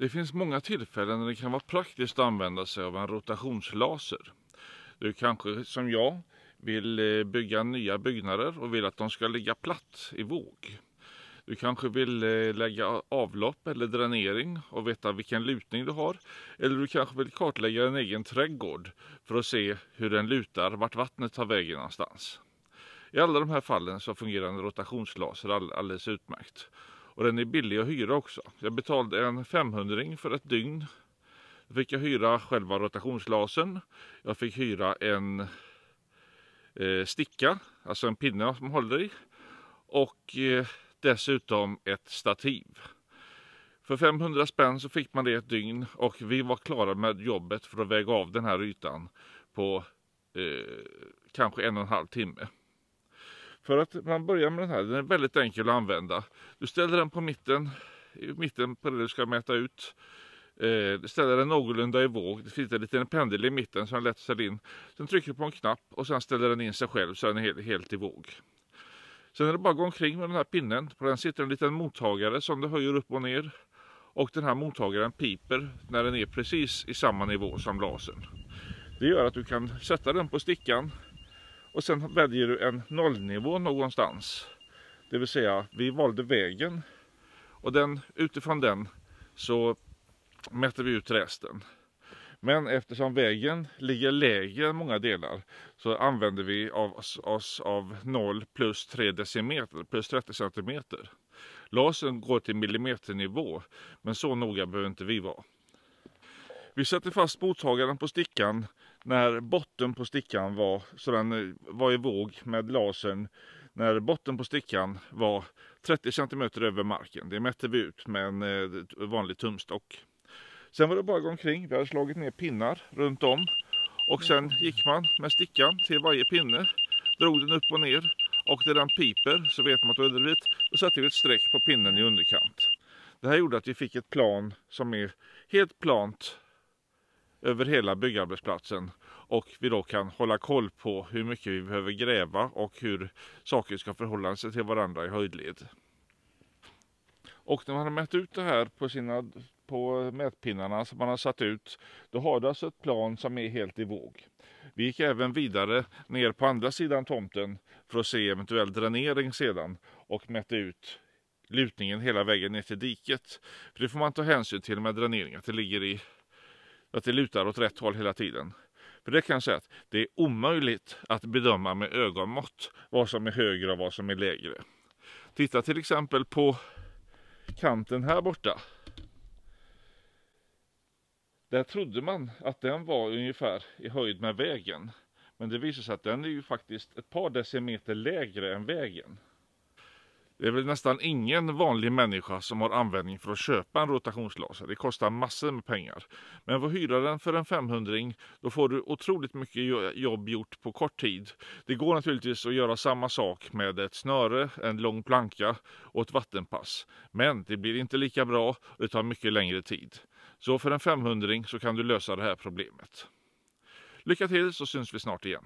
Det finns många tillfällen när det kan vara praktiskt att använda sig av en rotationslaser. Du kanske som jag vill bygga nya byggnader och vill att de ska ligga platt i våg. Du kanske vill lägga avlopp eller dränering och veta vilken lutning du har. Eller du kanske vill kartlägga en egen trädgård för att se hur den lutar, vart vattnet tar vägen någonstans. I alla de här fallen så fungerar en rotationslaser alldeles utmärkt. Och den är billig att hyra också. Jag betalade en 500 för ett dygn. Då fick jag hyra själva rotationslasern. Jag fick hyra en sticka, alltså en pinne som håller i. Och dessutom ett stativ. För 500 spänn så fick man det ett dygn och vi var klara med jobbet för att väga av den här ytan på kanske 1,5 timme. För att man börjar med den är väldigt enkel att använda. Du ställer den på mitten på det du ska mäta ut. Du ställer den någorlunda i våg. Det finns en liten pendel i mitten som är lätt att ställa in. Sen trycker du på en knapp och sen ställer den in sig själv så den är helt i våg. Sen är det bara att gå omkring med den här pinnen. På den sitter en liten mottagare som du höjer upp och ner. Och den här mottagaren piper när den är precis i samma nivå som lasern. Det gör att du kan sätta den på stickan. Och sen väljer du en nollnivå någonstans. Det vill säga vi valde vägen. Och utifrån den så mäter vi ut resten. Men eftersom vägen ligger lägre än många delar så använder vi oss av 0 plus 3 decimeter plus 30 centimeter. Lasern går till millimeternivå, men så noga behöver inte vi vara. Vi sätter fast mottagaren på stickan när botten på stickan så den var i våg med lasern. När botten på stickan var 30 cm över marken. Det mätte vi ut med en vanlig tumstock. Sen var det bara att gå omkring. Vi hade slagit ner pinnar runt om. Och sen gick man med stickan till varje pinne. Drog den upp och ner. Och när den piper så vet man att det är underligt. Då satte vi ett streck på pinnen i underkant. Det här gjorde att vi fick ett plan som är helt plant över hela byggarbetsplatsen. Och vi då kan hålla koll på hur mycket vi behöver gräva och hur saker ska förhålla sig till varandra i höjdled. Och när man har mätt ut det här på mätpinnarna som man har satt ut, då har du alltså ett plan som är helt i våg. Vi gick även vidare ner på andra sidan tomten för att se eventuell dränering sedan och mätte ut lutningen hela vägen ner till diket. För det får man ta hänsyn till med dränering, att det lutar åt rätt håll hela tiden. För det kan jag säga att det är omöjligt att bedöma med ögonmått vad som är högre och vad som är lägre. Titta till exempel på kanten här borta. Där trodde man att den var ungefär i höjd med vägen. Men det visar sig att den är ju faktiskt ett par decimeter lägre än vägen. Det är väl nästan ingen vanlig människa som har användning för att köpa en rotationslaser. Det kostar massor med pengar. Men vad hyra den för en 500, då får du otroligt mycket jobb gjort på kort tid. Det går naturligtvis att göra samma sak med ett snöre, en lång planka och ett vattenpass. Men det blir inte lika bra och det tar mycket längre tid. Så för en 500 så kan du lösa det här problemet. Lycka till, så syns vi snart igen.